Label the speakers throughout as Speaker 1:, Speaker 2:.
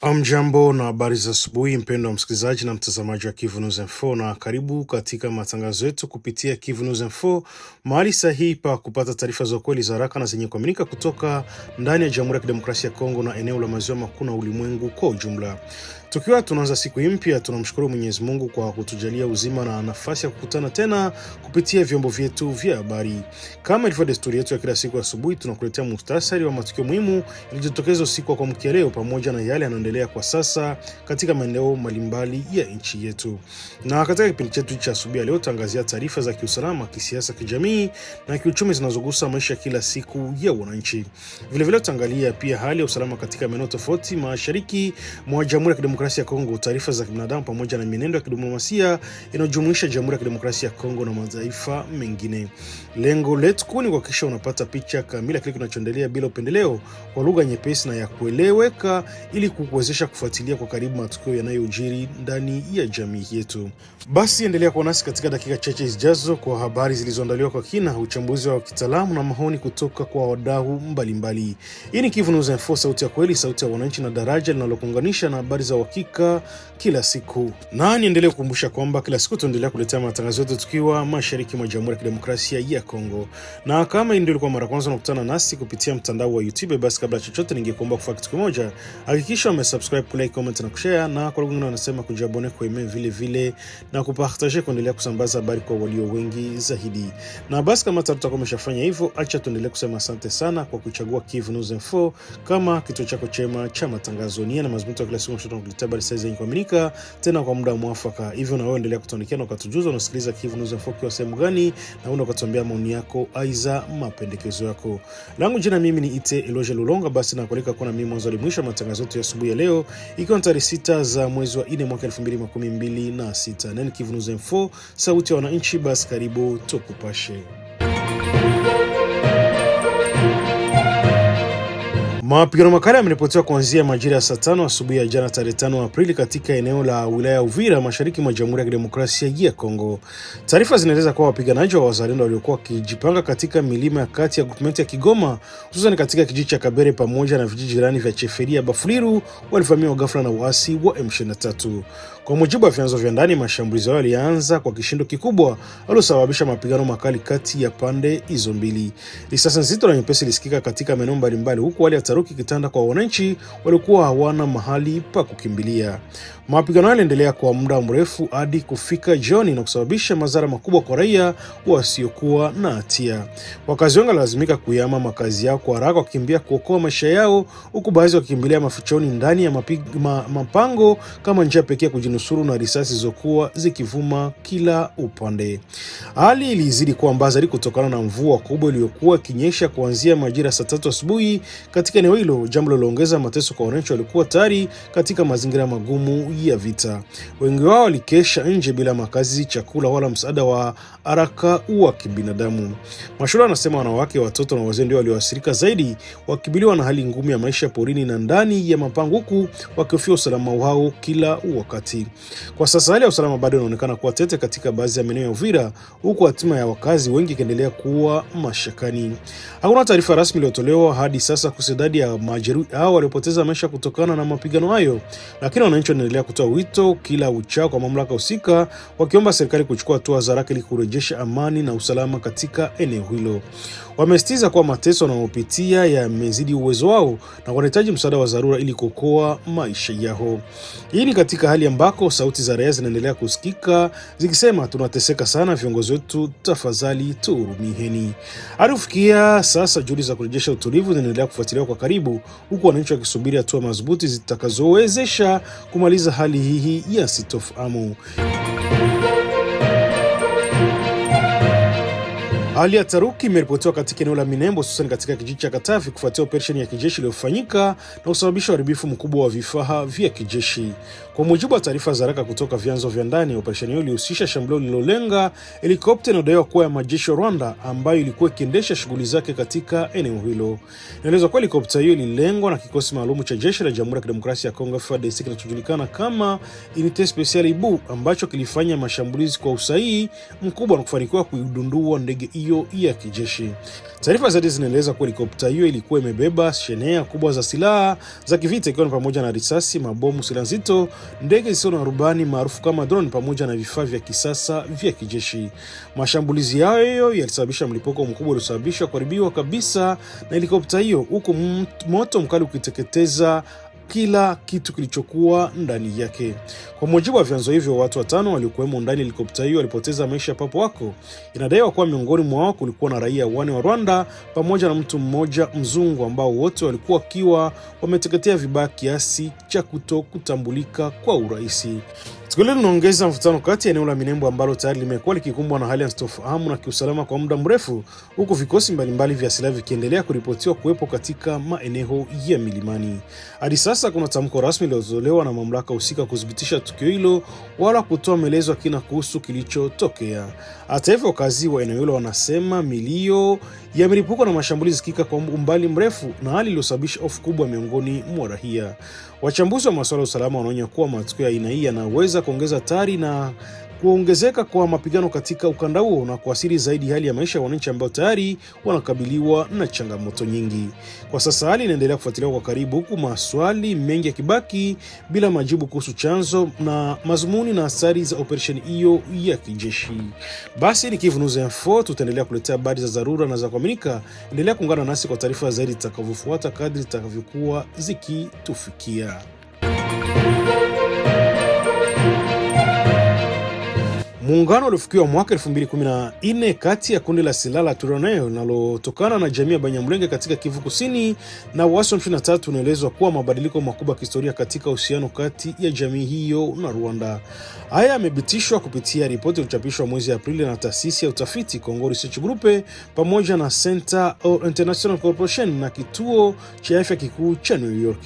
Speaker 1: Amjambo na habari za asubuhi mpendwa msikilizaji na mtazamaji wa Kivu News Info, na karibu katika matangazo yetu kupitia Kivu News Info, mahali sahihi pa kupata taarifa za kweli za haraka na zenye kuaminika kutoka ndani ya Jamhuri ya Kidemokrasia ya Kongo na eneo la Maziwa Makuu na ulimwengu kwa ujumla. Tukiwa tunaanza siku mpya, tunamshukuru Mwenyezi Mungu kwa kutujalia uzima na nafasi ya kukutana tena kupitia vyombo vyetu vya habari. Kama ilivyo desturi yetu ya kila siku asubuhi, tunakuletea muhtasari wa matukio muhimu yaliyotokeza usiku wa kuamkia leo pamoja na yale yanayoendelea kwa sasa katika maeneo mbalimbali ya nchi yetu. Na katika kipindi chetu cha asubuhi leo tutaangazia taarifa za kiusalama, kisiasa, kijamii na kiuchumi zinazogusa maisha kila siku ya wananchi. Vile vile tutaangalia pia hali ya usalama katika maeneo tofauti mashariki mwa Jamhuri ya Kidemokrasia ya Kongo, taarifa za kibinadamu pamoja na mienendo ya kidiplomasia inayojumuisha Jamhuri ya Kidemokrasia ya Kongo na mataifa mengine. Lengo letu kuu ni kuhakikisha unapata picha kamili kile kinachoendelea bila upendeleo, kwa lugha nyepesi na ya kueleweka, ili kukuwezesha kufuatilia kwa karibu matukio yanayojiri ndani ya jamii yetu. Basi endelea kuwa nasi katika dakika chache zijazo kwa habari zilizoandaliwa kwa kina, uchambuzi wa kitaalamu na maoni kutoka kwa wadau mbalimbali. Hii ni Kivu News Info, sauti ya kweli, sauti ya wananchi na daraja linalokuunganisha na habari za uhakika kila siku. Na niendelee kukumbusha kwamba kila siku tunaendelea kuletea matangazo yetu tukiwa mashariki mwa Jamhuri ya Kidemokrasia ya Kongo. Na kama ndio ilikuwa mara kwanza unakutana nasi kupitia mtandao wa YouTube, basi kabla chochote ningekuomba kufanya kitu kimoja. Hakikisha umesubscribe, like, comment na kushare, na kwa wengine wanasema kujabone kwa email vile na kupartager kuendelea kusambaza habari kwa walio wengi zaidi. Na basi kama tutakuwa umeshafanya hivyo, acha tuendelee kusema asante sana kwa kuchagua Kivu News Info kama kituo chako chema cha matangazo. Ni na mazungumzo kila siku tunakuletea habari sasa zenye kuaminika tena kwa muda mwafaka. Hivyo na wewe endelea kutuandikia na ukatujuza unasikiliza Kivu News Info kwa sehemu gani, na unakatuambia maoni yako aiza mapendekezo yako. Langu jina mimi ni Ite Eloge Lulonga. Basi nakualika kuwa na mimi mwanzo hadi mwisho matangazo yetu ya asubuhi ya leo, ikiwa tarehe 6 za mwezi wa 4 mwaka 2026. Nani Kivu News Info, sauti ya wananchi. Basi karibu tukupashe. Mapigano makali yameripotiwa kuanzia majira ya saa 5 asubuhi ya jana tarehe 5 Aprili katika eneo la wilaya ya Uvira mashariki mwa Jamhuri ya Kidemokrasia ya Kongo. Taarifa zinaeleza kuwa wapiganaji wa wazalendo waliokuwa wakijipanga katika milima ya kati ya groupement ya Kigoma, hususan katika kijiji cha Kabere pamoja na vijiji jirani vya Cheferia Bafuliru, walivamiwa ghafla na waasi wa M23. Kwa mujibu wa vyanzo vya ndani, mashambulizi yao yalianza kwa kishindo kikubwa aliyosababisha mapigano makali kati ya pande hizo mbili. Risasi nzito na nyepesi ilisikika katika maeneo mbalimbali, huku hali ya taharuki kitanda kwa wananchi walikuwa hawana mahali pa kukimbilia. Mapigano yaliendelea kwa muda mrefu hadi kufika jioni na kusababisha madhara makubwa kwa raia wasiokuwa na hatia. Wakazi wengi lazimika kuyama makazi yao kwa haraka wakimbia kuokoa maisha yao, huku baadhi wakimbilia mafichoni ndani ya mapango kama njia pekee kujinusuru na risasi zilizokuwa zikivuma kila upande. Hali ilizidi kuwa mbaya zaidi kutokana na mvua kubwa iliyokuwa ikinyesha kuanzia majira saa 3 asubuhi katika eneo hilo, jambo liloongeza mateso kwa wananchi walikuwa tayari katika mazingira magumu ya vita. Wengi wao walikesha nje bila makazi, chakula wala msaada wa haraka wa kibinadamu. Mashuhuda wanasema wanawake, watoto na wazee ndio walioathirika zaidi, wakibiliwa na hali ngumu ya maisha porini na ndani ya mapango, huku wakihofia usalama wao kila wakati. Kwa sasa hali ya usalama bado inaonekana kuwa tete katika baadhi ya maeneo ya Uvira, huku hatima ya wakazi wengi ikiendelea kuwa mashakani. Hakuna taarifa rasmi iliyotolewa hadi sasa kuhusu idadi ya majeruhi hao waliopoteza maisha kutokana na mapigano hayo, lakini wananchi wanaendelea kutoa wito kila uchao kwa mamlaka husika, wakiomba serikali kuchukua hatua za haraka ili kurejesha amani na usalama katika eneo hilo. Wamesitiza kuwa mateso wanayopitia yamezidi uwezo wao na wanahitaji msaada wa dharura ili kuokoa maisha yao. Hii ni katika hali ambako sauti za raia zinaendelea kusikika zikisema, tunateseka sana, viongozi wetu tafadhali tuhurumiheni. Hadi kufikia sasa juhudi za kurejesha utulivu zinaendelea kufuatiliwa kwa karibu, huku wananchi wakisubiri hatua madhubuti zitakazowezesha kumaliza hali hii ya sitofahamu. Hali ya taharuki imeripotiwa katika eneo la Minembo, hususan katika kijiji cha Katavi, kufuatia operesheni ya kijeshi iliyofanyika na kusababisha uharibifu mkubwa wa vifaa vya kijeshi. Kwa mujibu wa taarifa za haraka kutoka vyanzo vya ndani, operesheni hiyo ilihusisha shambulio lililolenga helikopta inayodaiwa kuwa ya majeshi ya Rwanda ambayo ilikuwa ikiendesha shughuli zake katika eneo hilo. Inaelezwa kuwa helikopta hiyo ililengwa na kikosi maalum cha jeshi la Jamhuri ya Kidemokrasia ya Kongo FARDC kinachojulikana kama Unité Spéciale Ibu, ambacho kilifanya mashambulizi kwa usahihi mkubwa na kufanikiwa kuidundua ndege hiyo ya kijeshi. Taarifa zaidi zinaeleza kuwa helikopta hiyo ilikuwa imebeba shehena kubwa za silaha za kivita, ikiwa ni pamoja na risasi, mabomu, silaha nzito, ndege zisizo na rubani maarufu kama drone, pamoja na vifaa vya kisasa vya kijeshi. Mashambulizi hayo yalisababisha mlipuko mkubwa uliosababisha kuharibiwa kabisa na helikopta hiyo, huku moto mkali ukiteketeza kila kitu kilichokuwa ndani yake. Kwa mujibu wa vyanzo hivyo, watu 5 waliokuwemo ndani ya helikopta hiyo walipoteza maisha papo hapo. Inadaiwa kuwa miongoni mwao kulikuwa na raia 4 wa Rwanda pamoja na mtu mmoja mzungu, ambao wote walikuwa wakiwa wameteketea vibaya kiasi cha kutambulika kwa urahisi. Tukio hilo linaongeza mvutano kati ya eneo la Minembwe ambalo tayari limekuwa likikumbwa na hali ya sintofahamu na kiusalama kwa muda mrefu, huku vikosi mbalimbali vya silaha vikiendelea kuripotiwa kuwepo katika maeneo ya milimani. Hadi sasa kuna tamko rasmi lililotolewa na mamlaka husika kudhibitisha tukio hilo wala kutoa maelezo ya kina kuhusu kilichotokea. Hata hivyo, wakazi wa eneo hilo wanasema milio ya milipuko na mashambulizi sikika kwa umbali mrefu, na hali iliyosababisha hofu kubwa miongoni mwa raia. Wachambuzi wa masuala ya usalama wanaonya kuwa matukio ya aina hii yanaweza kuongeza hatari na kuongezeka kwa mapigano katika ukanda huo na kuathiri zaidi hali ya maisha ya wananchi ambao tayari wanakabiliwa na changamoto nyingi. Kwa sasa hali inaendelea kufuatiliwa kwa karibu, huku maswali mengi yakibaki bila majibu kuhusu chanzo na mazumuni na athari za operesheni hiyo ya kijeshi. Basi ni Kivu News Info, tutaendelea kuletea habari za dharura na za kuaminika. Endelea kuungana nasi kwa taarifa zaidi zitakavyofuata kadri zitakavyokuwa zikitufikia. Muungano uliofikiwa mwaka 2014 kati ya kundi la silaha la Twirwaneho linalotokana na jamii ya Banyamulenge katika Kivu Kusini na waasi wa M23 unaelezwa kuwa mabadiliko makubwa ya kihistoria katika uhusiano kati ya jamii hiyo na Rwanda. Haya yamethibitishwa kupitia ripoti iliyochapishwa mwezi Aprili na taasisi ya utafiti Congo Research Group pamoja na Center for International Cooperation na kituo cha afya kikuu cha New York.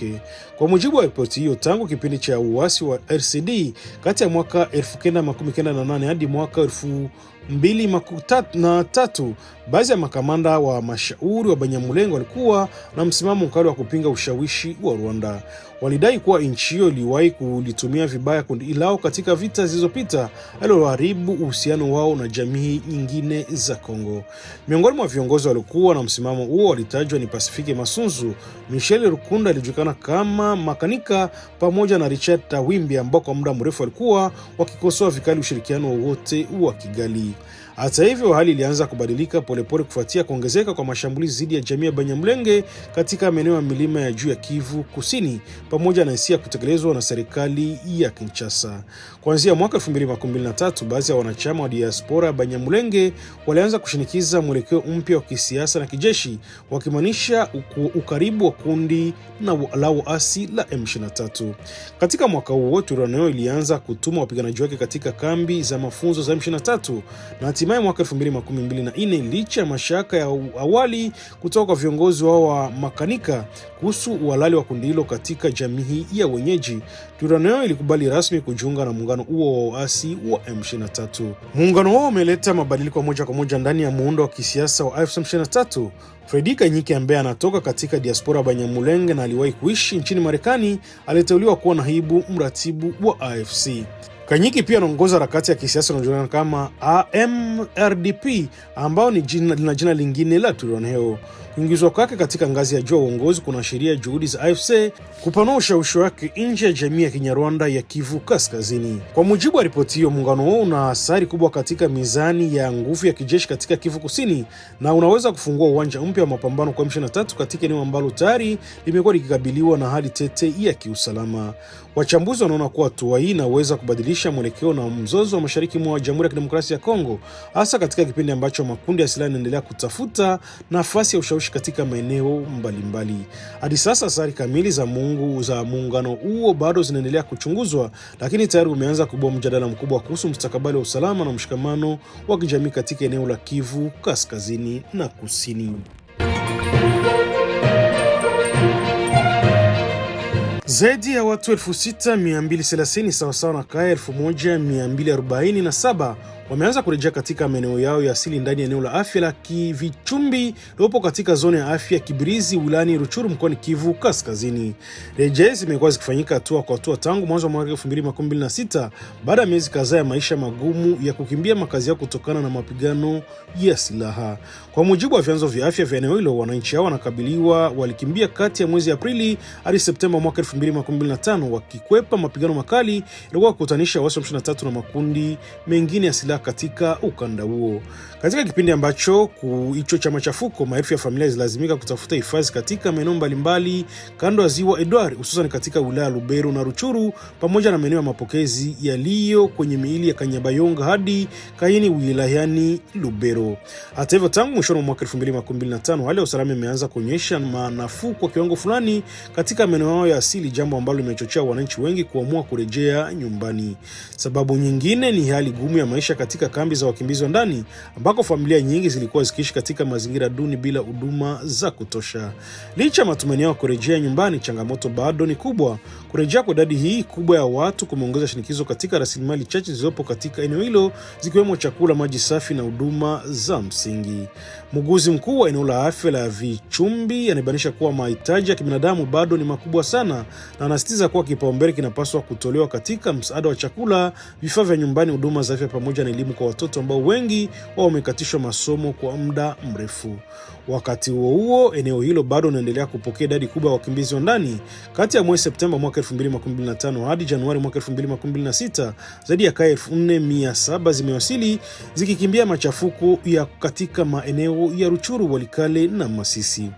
Speaker 1: Kwa mujibu wa ripoti hiyo, tangu kipindi cha uasi wa RCD kati ya mwaka 1998 hadi mwaka 2003, baadhi ya makamanda wa mashauri wa Banyamulenge walikuwa na msimamo mkali wa kupinga ushawishi wa Rwanda. Walidai kuwa nchi hiyo iliwahi kulitumia vibaya kundi lao katika vita zilizopita, aliloharibu uhusiano wao na jamii nyingine za Kongo. Miongoni mwa viongozi waliokuwa na msimamo huo walitajwa ni Pacifique Masunzu, Michel Rukunda alijulikana kama Makanika, pamoja na Richard Tawimbi, ambao kwa muda mrefu walikuwa wakikosoa vikali ushirikiano wowote wa Kigali. Hata hivyo, hali ilianza kubadilika polepole kufuatia kuongezeka kwa mashambulizi dhidi ya jamii ya Banyamulenge katika maeneo ya milima ya juu ya Kivu Kusini, pamoja na hisia kutekelezwa na serikali ya Kinshasa. Kuanzia mwaka 2023, baadhi ya wanachama wa diaspora ya Banyamulenge walianza kushinikiza mwelekeo mpya wa kisiasa na kijeshi, wakimaanisha ukaribu wa kundi la waasi la M23. Katika mwaka huo, Twirwaneho ilianza kutuma wapiganaji wake katika kambi za mafunzo za M23 na hatimaye mwaka 2024, licha ya mashaka ya awali kutoka kwa viongozi wao wa Makanika kuhusu uhalali wa kundi hilo katika jamii ya wenyeji, Twirwaneho ilikubali rasmi kujiunga na muungano huo wa waasi wa M23. Muungano huo umeleta mabadiliko moja kwa moja ndani ya muundo wa kisiasa wa AFC M23. Fredi Kanyike, ambaye anatoka katika diaspora Banyamulenge na aliwahi kuishi nchini Marekani, aliteuliwa kuwa naibu mratibu wa AFC. Kanyiki pia anaongoza harakati ya kisiasa inayojulikana kama AMRDP, ambao ni jina lingine la Twirwaneho. Kuingizwa kwake katika ngazi ya juu ya uongozi kunaashiria juhudi za AFC kupanua ushawishi wake nje ya jamii ya Kinyarwanda ya Kivu Kaskazini. Kwa mujibu wa ripoti hiyo, muungano huo una athari kubwa katika mizani ya nguvu ya kijeshi katika Kivu Kusini na unaweza kufungua uwanja mpya wa mapambano kwa M23 katika eneo ambalo tayari limekuwa likikabiliwa na hali tete ya kiusalama. Wachambuzi wanaona kuwa hatua hii inaweza kubadilisha mwelekeo na mzozo wa mashariki mwa Jamhuri ya Kidemokrasia ya Kongo, hasa katika kipindi ambacho makundi ya silaha yanaendelea kutafuta nafasi ya ushawishi katika maeneo mbalimbali. Hadi sasa athari kamili za muungano huo bado zinaendelea kuchunguzwa, lakini tayari umeanza kubua mjadala mkubwa kuhusu mustakabali wa usalama na mshikamano wa kijamii katika eneo la Kivu Kaskazini na Kusini. Zaidi ya watu 6,230 sawasawa na kaya 1,247 wameanza kurejea katika maeneo yao ya asili ndani ya eneo la afya la Kivichumbi lipo katika zone ya afya Kibirizi wilayani Ruchuru mkoani Kivu Kaskazini. Rejea zimekuwa zikifanyika hatua kwa hatua tangu mwanzo wa mwaka 2026 baada ya miezi kadhaa ya maisha magumu ya kukimbia makazi yao kutokana na mapigano ya silaha. Kwa mujibu wa vyanzo vya afya vya eneo hilo, wananchi hao walikimbia kati ya mwezi Aprili hadi Septemba mwaka 2025 wakikwepa mapigano makali yalikuwa kukutanisha waasi wa M23 na makundi mengine ya silaha katika ukanda huo. Katika kipindi ambacho hicho cha machafuko, maelfu ya familia zilazimika kutafuta hifadhi katika maeneo mbalimbali kando ya ziwa Edward, hususan katika wilaya Lubero na Ruchuru, pamoja na maeneo ya mapokezi yaliyo kwenye miili ya Kanyabayonga hadi Kaini wilayani Lubero. Hata hivyo, tangu mwishoni mwa mwaka 2025 hali ya usalama imeanza kuonyesha nafuu kwa kiwango fulani katika maeneo yao ya asili, jambo ambalo limechochea wananchi wengi kuamua kurejea nyumbani. Sababu nyingine ni hali gumu ya maisha katika kambi za wakimbizi wa ndani, ambako familia nyingi zilikuwa zikiishi katika mazingira duni bila huduma za kutosha. Licha ya matumaini yao kurejea nyumbani, changamoto bado ni kubwa. Kurejea kwa idadi hii kubwa ya watu kumeongeza shinikizo katika rasilimali chache zilizopo katika eneo hilo, zikiwemo chakula, maji safi na huduma za msingi. Muuguzi mkuu wa eneo la afya la Vichumbi anabainisha kuwa mahitaji ya kibinadamu bado ni makubwa sana, na anasisitiza kuwa kipaumbele kinapaswa kutolewa katika msaada wa chakula, vifaa vya nyumbani, huduma za afya pamoja na elimu kwa watoto ambao wengi wao wamekatishwa masomo kwa muda mrefu. Wakati huo eneo hilo bado linaendelea kupokea idadi kubwa ya wakimbizi wa ndani. Kati ya mwezi Septemba mwaka 2025 hadi Januari mwaka 2026, zaidi ya kaya 4,700 zimewasili zikikimbia machafuko ya katika maeneo ya Ruchuru, Walikale na Masisi.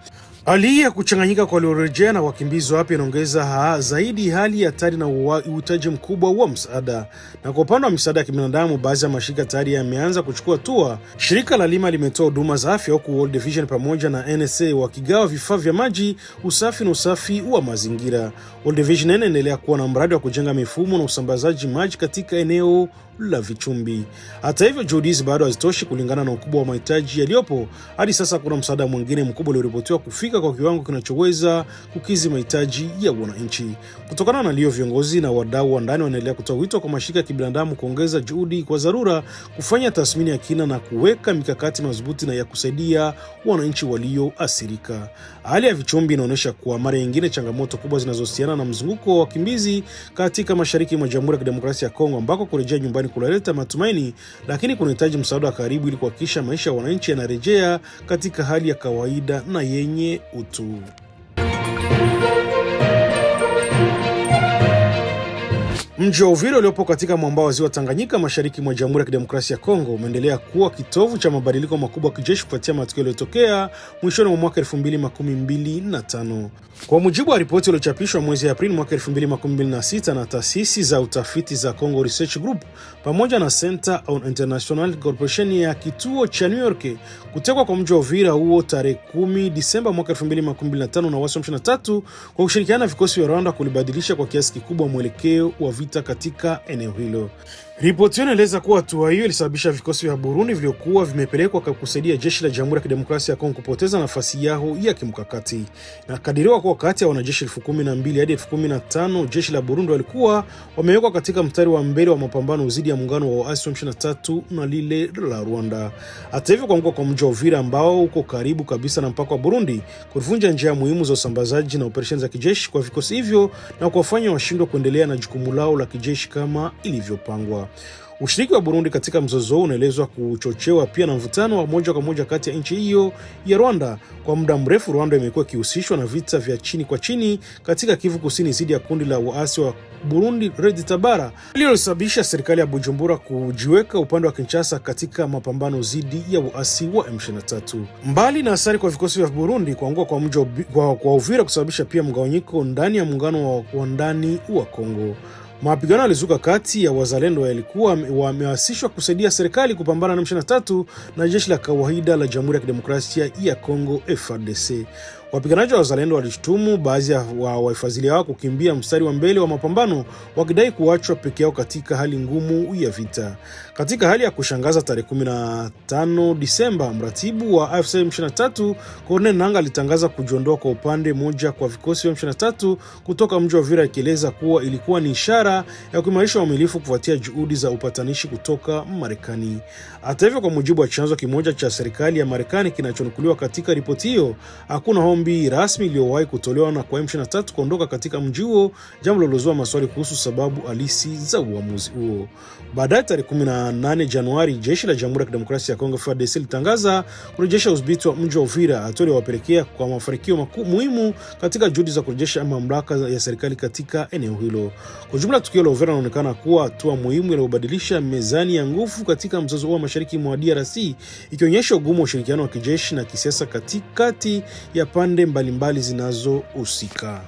Speaker 1: Hali ya kuchanganyika kwa waliorejea na wakimbizi wapya inaongeza zaidi hali ya hatari na uhitaji mkubwa wa msaada. Na kwa upande wa misaada ya kibinadamu, baadhi ya mashirika tayari yameanza kuchukua hatua. Shirika la Lima limetoa huduma za afya, huku World Vision pamoja na NSA wakigawa vifaa vya maji, usafi na usafi wa mazingira. World Vision inaendelea kuwa na mradi wa kujenga mifumo na usambazaji maji katika eneo la Vichumbi. Hata hivyo, juhudi hizi bado hazitoshi kulingana na ukubwa wa mahitaji yaliyopo. Hadi sasa kuna msaada mwingine mkubwa ulioripotiwa kufika kwa kiwango kinachoweza kukidhi mahitaji ya wananchi. Kutokana na hiyo, viongozi na wadau wa ndani wanaendelea kutoa wito kwa mashirika ya kibinadamu kuongeza juhudi kwa dharura, kufanya tathmini ya kina na kuweka mikakati madhubuti na ya kusaidia wananchi walioathirika. Hali ya Vichumbi inaonyesha kwa mara nyingine changamoto kubwa zinazohusiana na mzunguko wa wakimbizi katika mashariki mwa Jamhuri ya Kidemokrasia ya Kongo, ambako kurejea nyumbani kunaleta matumaini, lakini kunahitaji msaada wa karibu ili kuhakikisha maisha ya wananchi yanarejea katika hali ya kawaida na yenye utu. Mji wa Uvira uliopo katika mwambao wa ziwa Tanganyika mashariki mwa Jamhuri ya Kidemokrasia ya Kongo umeendelea kuwa kitovu cha mabadiliko makubwa ya kijeshi kufuatia matukio yaliyotokea mwishoni mwa mwaka 2025. Kwa mujibu wa ripoti iliyochapishwa mwezi Aprili mwaka 2026 na taasisi za utafiti za Congo Research Group pamoja na Center on International Cooperation ya kituo cha New York, kutekwa kwa mji wa Uvira huo tarehe 10 Disemba mwaka 2025 na waasi wa M23 kwa kushirikiana na vikosi vya Rwanda kulibadilisha kwa kiasi kikubwa mwelekeo wa vita katika eneo hilo. Ripoti hiyo inaeleza kuwa hatua hiyo ilisababisha vikosi vya Burundi vilivyokuwa vimepelekwa kusaidia jeshi la Jamhuri ya Kidemokrasia ya Kongo kupoteza nafasi yao ya kimkakati. Na kadiriwa kuwa kati ya wanajeshi 12,000 hadi 15,000 jeshi la Burundi walikuwa wamewekwa katika mstari wa mbele wa mapambano dhidi ya muungano wa waasi wa M23 na lile la Rwanda. Hata hivyo, kuanguka kwa mji wa Uvira ambao uko karibu kabisa na mpaka wa Burundi kulivunja njia muhimu za usambazaji na operesheni za kijeshi kwa vikosi hivyo na kuwafanya washindwe kuendelea na jukumu lao la kijeshi kama ilivyopangwa. Ushiriki wa Burundi katika mzozo huu unaelezwa kuchochewa pia na mvutano wa moja kwa moja kati ya nchi hiyo ya Rwanda. Kwa muda mrefu, Rwanda imekuwa ikihusishwa na vita vya chini kwa chini katika Kivu Kusini dhidi ya kundi la waasi wa Burundi Red Tabara, lililosababisha serikali ya Bujumbura kujiweka upande wa Kinshasa katika mapambano dhidi ya waasi wa M23. Mbali na athari kwa vikosi vya Burundi, kuanguka kwa mji wa Uvira kusababisha pia mgawanyiko ndani ya muungano wa ndani wa Kongo. Mapigano yalizuka kati ya wazalendo yalikuwa wamewasishwa kusaidia serikali kupambana na M23 na jeshi la kawaida la Jamhuri ya Kidemokrasia ya Kongo FARDC. Wapiganaji wa wazalendo walishutumu baadhi ya wafadhili wao kukimbia mstari wa mbele wa mapambano, wakidai kuachwa peke yao katika hali ngumu ya vita. Katika hali ya kushangaza, tarehe 15 Disemba, mratibu wa AFC M23 Corneille Nangaa alitangaza kujiondoa kwa upande moja kwa vikosi vya M23 kutoka mji wa Uvira, akieleza kuwa ilikuwa ni ishara ya kuimarisha uaminifu kufuatia juhudi za upatanishi kutoka Marekani. Hata hivyo, kwa mujibu wa chanzo kimoja cha serikali ya Marekani kinachonukuliwa katika ripoti hiyo, hakuna ombi rasmi iliyowahi kutolewa na kwa M23 kuondoka katika mji huo, jambo lilozua maswali kuhusu sababu halisi za uamuzi huo. Baadaye tarehe 18 Januari, jeshi la Jamhuri ya Kidemokrasia ya Kongo FARDC litangaza kurejesha udhibiti wa mji wa Uvira, hatua iliyowapelekea kwa mafanikio muhimu katika juhudi za kurejesha mamlaka ya serikali katika eneo hilo. Kwa jumla, tukio la Uvira linaonekana kuwa hatua muhimu iliyobadilisha mezani ya nguvu katika mzozo wa mashariki mwa DRC, ikionyesha ugumu wa ushirikiano wa kijeshi na kisiasa katikati ya pande mbalimbali zinazohusika.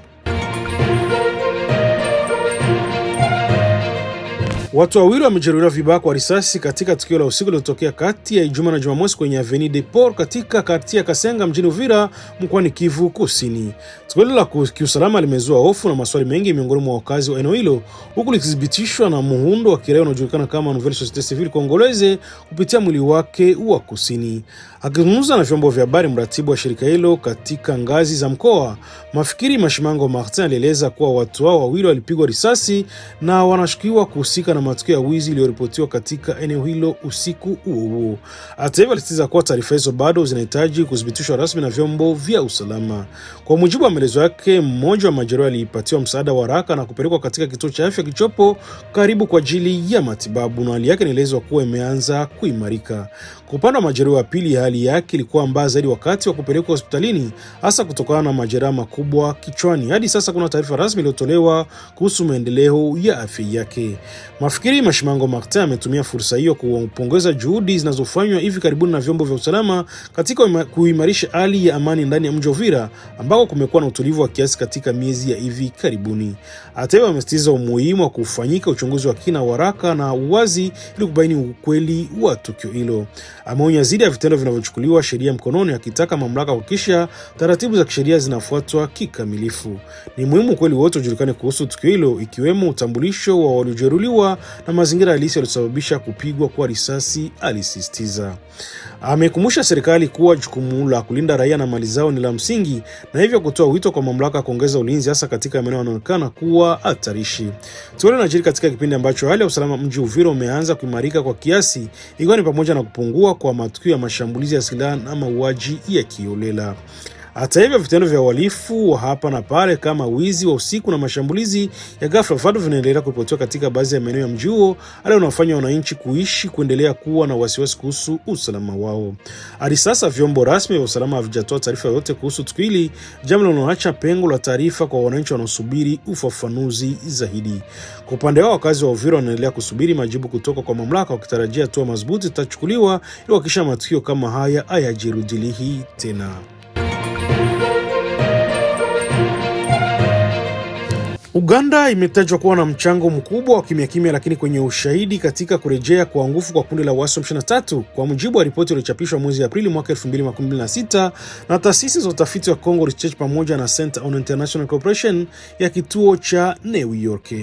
Speaker 1: Watu wawili wamejeruhiwa vibaya kwa risasi katika tukio la usiku lililotokea kati ya Ijumaa na Jumamosi kwenye Avenue des Ports katika karti ya Kasenga mjini Uvira mkoani Kivu Kusini. Tukio la kiusalama limezua hofu na maswali mengi miongoni mwa wakazi wa eneo hilo, huku likithibitishwa na muundo wa kiraia unaojulikana kama Nouvelle Société Civile Congolaise kupitia mwili wake wa kusini. Akizungumza na vyombo vya habari, mratibu wa shirika hilo katika ngazi za mkoa, Mafikiri Mashimango Martin, alieleza kuwa watu hao wawili walipigwa risasi na wanashukiwa kuhusika na matukio ya wizi iliyoripotiwa katika eneo hilo usiku huo. Hata hivyo, alisisitiza kuwa taarifa hizo bado zinahitaji kuthibitishwa rasmi na vyombo vya usalama. Kwa mujibu wa maelezo yake, mmoja wa majeruhi alipatiwa msaada wa haraka na kupelekwa katika kituo cha afya kichopo karibu kwa ajili ya matibabu, na hali yake inaelezwa kuwa imeanza kuimarika. Kwa upande wa majeruhi wa pili, hali yake ilikuwa mbaya zaidi wakati wa kupelekwa hospitalini, hasa kutokana na majeraha makubwa kichwani. Hadi sasa kuna taarifa rasmi iliyotolewa kuhusu maendeleo ya afya yake. Mafikiri Mashimango Martin ametumia fursa hiyo kupongeza juhudi zinazofanywa hivi karibuni na vyombo vya usalama katika kuimarisha hali ya amani ndani ya mji wa Uvira, ambako kumekuwa na utulivu wa kiasi katika miezi ya hivi karibuni. Hata hivyo, amesisitiza umuhimu wa kufanyika uchunguzi wa kina, haraka na uwazi ili kubaini ukweli wa tukio hilo. Ameonya zidi ya vitendo vinavyochukuliwa sheria mkononi, akitaka mamlaka kuhakikisha taratibu za kisheria zinafuatwa kikamilifu. Ni muhimu ukweli wote ujulikane kuhusu tukio hilo, ikiwemo utambulisho wa waliojeruhiwa na mazingira halisi yaliyosababisha kupigwa kwa risasi, alisisitiza. Amekumbusha serikali kuwa jukumu la kulinda raia na mali zao ni la msingi, na hivyo kutoa wito kwa mamlaka kuongeza ulinzi, hasa katika maeneo yanayoonekana kuwa hatarishi. Tukio linajiri katika kipindi ambacho hali ya usalama mji Uvira umeanza kuimarika kwa kiasi, ikiwa ni pamoja na kupungua kwa matukio ya mashambulizi ya silaha na mauaji ya kiolela. Hata hivyo, vitendo vya uhalifu wa hapa na pale kama wizi wa usiku na mashambulizi ya ghafla bado vinaendelea kuripotiwa katika baadhi ya maeneo ya mji huo, hali inayofanya wananchi kuendelea kuwa na wasiwasi kuhusu usalama wao. Hadi sasa vyombo rasmi vya usalama havijatoa taarifa yoyote kuhusu tukio hili, jambo linaloacha pengo la taarifa kwa wananchi wanaosubiri ufafanuzi zaidi. Kwa upande wao, wakazi wa Uvira wanaendelea kusubiri majibu kutoka kwa mamlaka, wakitarajia hatua madhubuti zitachukuliwa ili kuhakikisha matukio kama haya hayajirudii tena. Uganda imetajwa kuwa na mchango mkubwa wa kimya lakini kwenye ushahidi katika kurejea kwa nguvu kwa kundi la waasi wa M23, kwa mujibu wa ripoti iliyochapishwa mwezi Aprili mwaka 2026 na taasisi za utafiti wa Congo Research pamoja na Center on International Cooperation ya kituo cha New York.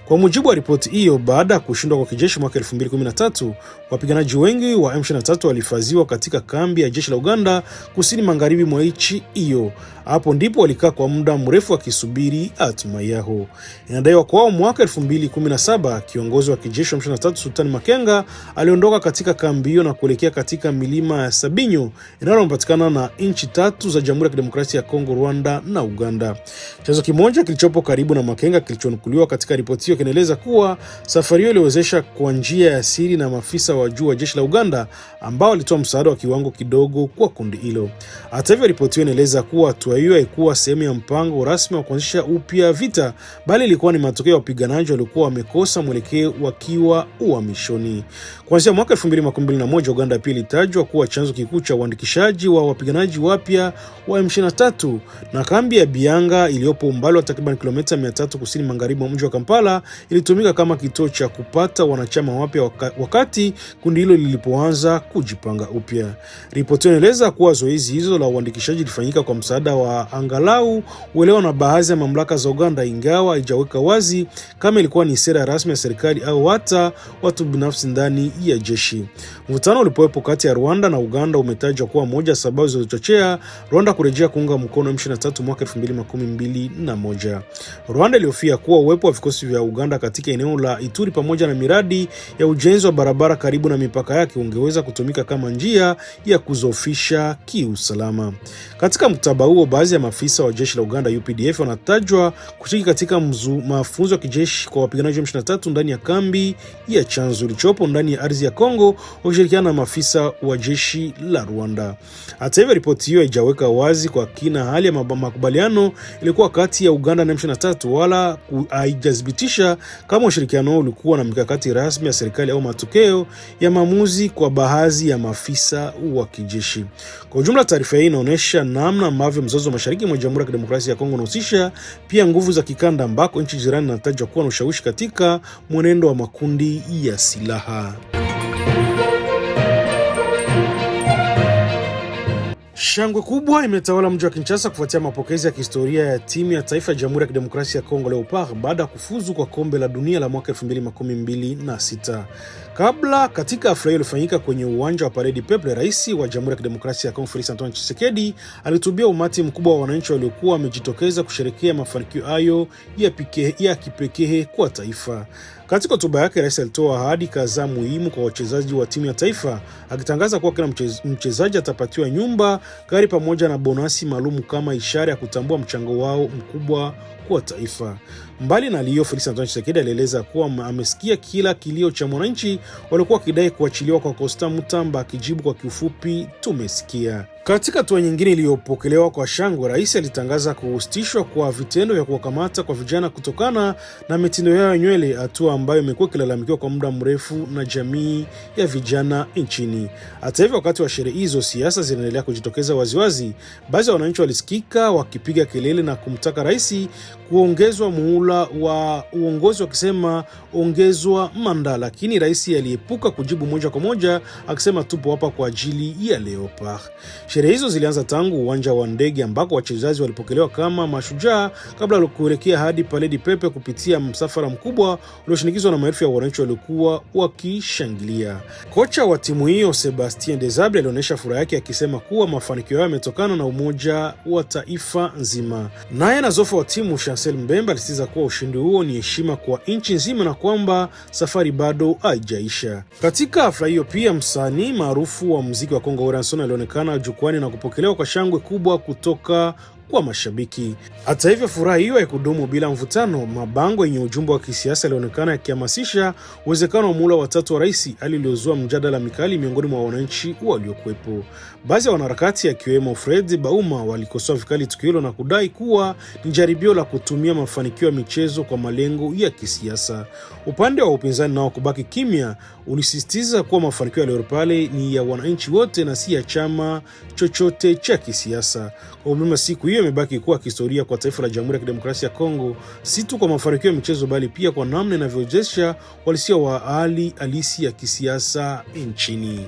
Speaker 1: Kwa mujibu wa ripoti hiyo, baada ya kushindwa kwa kijeshi mwaka 2013, wapiganaji wengi wa M23 walihifadhiwa katika kambi ya jeshi la Uganda kusini magharibi mwa nchi hiyo. Hapo ndipo walikaa kwa muda mrefu wakisubiri hatima yao. Inadaiwa kwa mwaka 2017 kiongozi wa kijeshi wa M23 Sultani Makenga aliondoka katika kambi hiyo na kuelekea katika milima ya Sabinyo inayopatikana na nchi tatu za Jamhuri ya Kidemokrasia ya Kongo, Rwanda na Uganda. Chanzo kimoja kilichopo karibu na Makenga kilichonukuliwa katika ripoti hiyo kinaeleza kuwa safari hiyo iliwezesha kwa njia ya siri na maafisa wa juu wa jeshi la Uganda ambao walitoa msaada wa kiwango kidogo kwa kundi hilo. Hata hivyo, ripoti hiyo inaeleza kuwa hatua hiyo haikuwa sehemu ya mpango rasmi wa kuanzisha upya vita bali ilikuwa ni matokeo ya wapiganaji waliokuwa wamekosa mwelekeo wakiwa uhamishoni. Kuanzia mwaka 2021 Uganda pia ilitajwa kuwa chanzo kikuu cha uandikishaji wa wapiganaji wapya wa M23, na kambi ya Bianga iliyopo umbali wa takriban kilomita 300 kusini magharibi mwa mji wa Kampala ilitumika kama kituo cha kupata wanachama wapya wakati kundi hilo lilipoanza kujipanga upya. Ripoti inaeleza kuwa zoezi hizo la uandikishaji lilifanyika kwa msaada wa angalau uelewa na baadhi ya mamlaka za Uganda, ingawa haijaweka wazi kama ilikuwa ni sera rasmi ya serikali au hata watu binafsi ndani ya jeshi. Mvutano ulipowepo kati ya Rwanda na Uganda umetajwa kuwa moja sababu zilizochochea Rwanda kurejea kuunga mkono M23 mwaka 2021. Rwanda ilihofia kuwa uwepo wa vikosi vya Uganda katika eneo la Ituri pamoja na miradi ya ujenzi wa barabara karibu na mipaka yake ungeweza kutumika kama njia ya kuzofisha kiusalama. Katika mkataba huo, baadhi ya maafisa wa jeshi la Uganda UPDF wanatajwa kushiriki katika mafunzo ya kijeshi kwa wapiganaji wa M23 ndani ya kambi ya Chanzu ilichopo ndani ya ardhi ya Kongo wakishirikiana na maafisa wa jeshi la Rwanda. Hata hivyo, ripoti hiyo haijaweka wazi kwa kina hali ya makubaliano ilikuwa kati ya Uganda na M23 wala haijathibitisha kama ushirikiano huo ulikuwa na mikakati rasmi ya serikali au matokeo ya maamuzi kwa baadhi ya maafisa wa kijeshi. Kwa ujumla, taarifa hii inaonyesha namna ambavyo mzozo wa mashariki mwa Jamhuri ya Kidemokrasia ya Kongo unahusisha pia nguvu za kikanda ambako nchi jirani zinatajwa kuwa na ushawishi katika mwenendo wa makundi ya silaha. Shangwe kubwa imetawala mji wa Kinshasa kufuatia mapokezi ya kihistoria ya timu ya taifa ya Jamhuri ya Kidemokrasia ya Kongo Leopard baada ya kufuzu kwa kombe la dunia la mwaka 2026. Katika hafla hiyo iliyofanyika kwenye uwanja wa Parade Peple, Rais wa Jamhuri ya Kidemokrasia ya Kongo Felix Antoine Tshisekedi alitubia umati mkubwa wa wananchi waliokuwa wamejitokeza kusherehekea mafanikio hayo ya kipekee kwa taifa. Katika hotuba yake, Rais alitoa ahadi kadhaa muhimu kwa wachezaji wa timu ya taifa, akitangaza kuwa kila mchezaji atapatiwa nyumba, gari pamoja na bonasi maalum kama ishara ya kutambua mchango wao mkubwa kwa taifa. Mbali na hiyo, Felix Antoine Tshisekedi alieleza kuwa amesikia kila kilio cha mwananchi waliokuwa wakidai kuachiliwa kwa Constant Mutamba, akijibu kwa kiufupi, tumesikia. Katika hatua nyingine iliyopokelewa kwa shangwe, rais alitangaza kuhusishwa kwa vitendo vya kuwakamata kwa vijana kutokana na mitindo yao ya nywele, hatua ambayo imekuwa ikilalamikiwa kwa muda mrefu na jamii ya vijana nchini. Hata hivyo, wakati wa sherehe hizo, siasa zinaendelea kujitokeza waziwazi. Baadhi ya wananchi walisikika wakipiga kelele na kumtaka rais kuongezwa muhula wa uongozi, wakisema ongezwa manda, lakini rais aliepuka kujibu moja kwa moja, akisema tupo hapa kwa ajili ya Leopard. Sherehe hizo zilianza tangu uwanja wa ndege ambako wachezaji walipokelewa kama mashujaa kabla ya kuelekea hadi Parade Pepe kupitia msafara mkubwa ulioshinikizwa na maelfu ya wananchi waliokuwa wakishangilia. Kocha wa timu hiyo Sebastien Desabre alionyesha furaha yake akisema kuwa mafanikio yao yametokana na umoja wa taifa nzima. Naye nazofa wa timu Chancel Mbemba alisisitiza kuwa ushindi huo ni heshima kwa nchi nzima na kwamba safari bado haijaisha. Katika hafla hiyo pia msanii maarufu wa muziki wa Kongo Oranson alionekana jukwani na kupokelewa kwa shangwe kubwa kutoka kwa mashabiki. Hata hivyo, furaha hiyo haikudumu bila mvutano. Mabango yenye ujumbe wa kisiasa yalionekana yakihamasisha uwezekano wa muhula wa tatu wa rais, hali iliyozua mjadala mikali miongoni mwa wananchi waliokuwepo. Baadhi ya wanaharakati akiwemo Fred Bauma walikosoa vikali tukio hilo na kudai kuwa ni jaribio la kutumia mafanikio ya michezo kwa malengo ya kisiasa. Upande wa upinzani nao kubaki kimya ulisisitiza kuwa mafanikio ya Leopard ni ya wananchi wote na si ya chama chochote cha kisiasa. Kwa ujumla, siku hiyo imebaki kuwa historia kwa taifa la Jamhuri ya Kidemokrasia ya Kongo, si tu kwa mafanikio ya michezo bali pia kwa namna inavyojesha walisia wa hali halisi ya kisiasa nchini.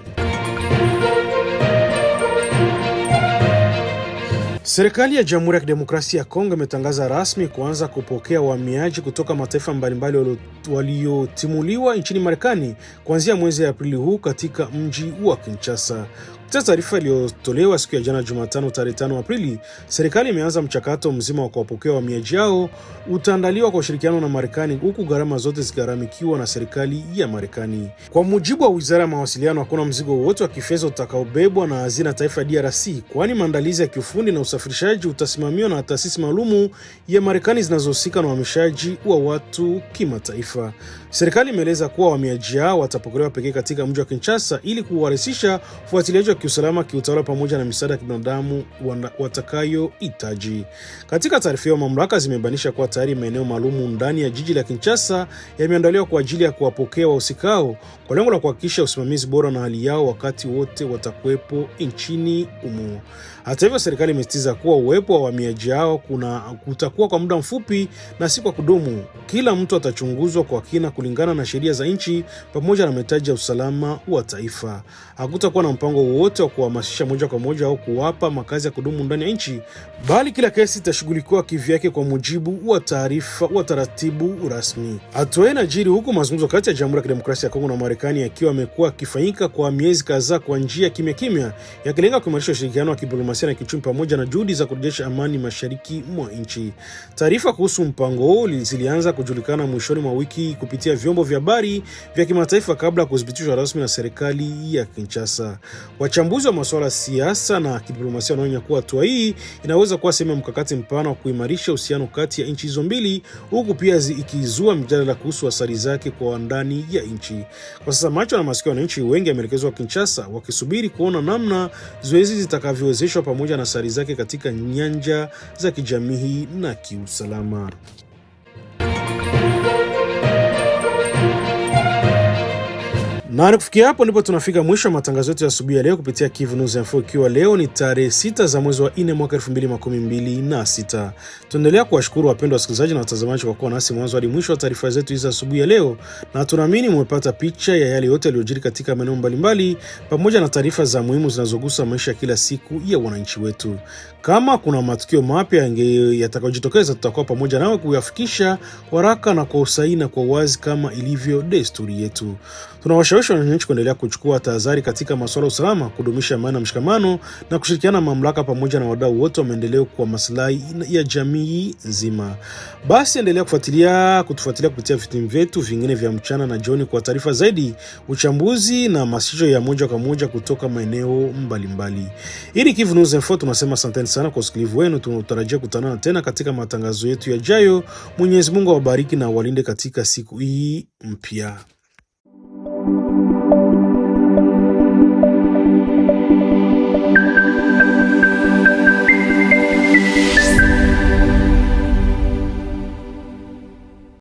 Speaker 1: Serikali ya Jamhuri ya Kidemokrasia ya Kongo imetangaza rasmi kuanza kupokea wahamiaji kutoka mataifa mbalimbali waliotimuliwa nchini Marekani kuanzia mwezi Aprili huu katika mji wa Kinshasa. Kupitia taarifa iliyotolewa siku ya jana Jumatano tarehe 5 Aprili, serikali imeanza mchakato mzima wa kuwapokea wahamiaji hao. Utaandaliwa kwa ushirikiano na Marekani, huku gharama zote zigharamikiwa na serikali ya Marekani. Kwa mujibu wa Wizara ya Mawasiliano, hakuna mzigo wowote wa kifedha utakaobebwa na hazina taifa DRC, kwani maandalizi ya kiufundi na usafirishaji utasimamiwa na taasisi maalumu ya Marekani zinazohusika na uhamishaji wa watu kimataifa. Serikali imeeleza kuwa wahamiaji hao watapokelewa pekee katika mji wa Kinshasa ili kuwarahisisha ufuatiliaji wa kiusalama, kiutawala pamoja na misaada ya kibinadamu watakayohitaji. Katika taarifa hiyo, mamlaka zimebainisha kuwa tayari maeneo maalum ndani ya jiji la Kinshasa yameandaliwa kwa ajili ya kuwapokea wahusikao kwa lengo la kuhakikisha usimamizi bora na hali yao wakati wote watakuwepo nchini humo. Hata hivyo, serikali imesisitiza kuwa uwepo wa wahamiaji hao kutakuwa kwa muda mfupi na si kwa kudumu. Kila mtu atachunguzwa kwa kina kulingana na sheria za nchi pamoja na mahitaji ya usalama wa taifa. Hakutakuwa na mpango wowote wa kuhamasisha moja kwa moja au kuwapa makazi ya kudumu ndani ya nchi, bali kila kesi itashughulikiwa kivyake kwa mujibu wa taratibu rasmi. Hatua hii inajiri huku mazungumzo kati ya Jamhuri ya Kidemokrasia ya Kongo na Marekani yakiwa yamekuwa yakifanyika kwa miezi kadhaa kwa njia kimya kimya, yakilenga kuimarisha ushirikiano wa kidiplomasia na kiuchumi pamoja na juhudi za kurejesha amani mashariki mwa nchi. Taarifa kuhusu mpango huo zilianza kujulikana mwishoni mwa wiki kupitia vyombo vya habari vya kimataifa kabla ya kuthibitishwa rasmi na serikali ya Kinshasa. Wachambuzi wa masuala ya siasa na kidiplomasia wanaonya kuwa hatua hii inaweza kuwa sehemu ya mkakati mpana wa kuimarisha uhusiano kati ya nchi hizo mbili, huku pia ikizua mjadala kuhusu athari zake kwa ndani ya nchi. Kwa sasa macho na masikio ya wananchi wengi yameelekezwa Kinshasa, wakisubiri kuona namna zoezi zitakavyowezeshwa pamoja na athari zake katika nyanja za kijamii na kiusalama. Na kufikia hapo ndipo tunafika mwisho wa matangazo yetu ya asubuhi ya leo kupitia Kivu News Info, ikiwa leo ni tarehe 6 za mwezi wa 4 mwaka 2026. Tunaendelea kuwashukuru wapendwa wasikilizaji na watazamaji kwa kuwa nasi mwanzo hadi mwisho wa taarifa zetu hizi asubuhi ya leo, na tunaamini mmepata picha ya yale yote yaliyojiri katika maeneo mbalimbali pamoja na taarifa za muhimu zinazogusa maisha kila siku ya wananchi wetu. Kama kuna matukio mapya yatakayojitokeza, tutakuwa pamoja nawe kuyafikisha kwa haraka na kwa usahihi na kwa uwazi kama ilivyo desturi yetu. Tunawashawishi wananchi kuendelea kuchukua tahadhari katika masuala ya usalama, kudumisha amani na mshikamano na kushirikiana na mamlaka pamoja na wadau wote wa maendeleo kwa maslahi ya jamii nzima. Basi endelea kutufuatilia kupitia vipindi vyetu vingine vya mchana na jioni kwa taarifa zaidi, uchambuzi na masisho ya moja kwa moja kutoka maeneo mbalimbali. Ili Kivu News Info tunasema asanteni sana kwa usikilivu wenu. Tunatarajia kukutana tena katika matangazo yetu yajayo. Mwenyezi Mungu awabariki na awalinde katika siku hii mpya.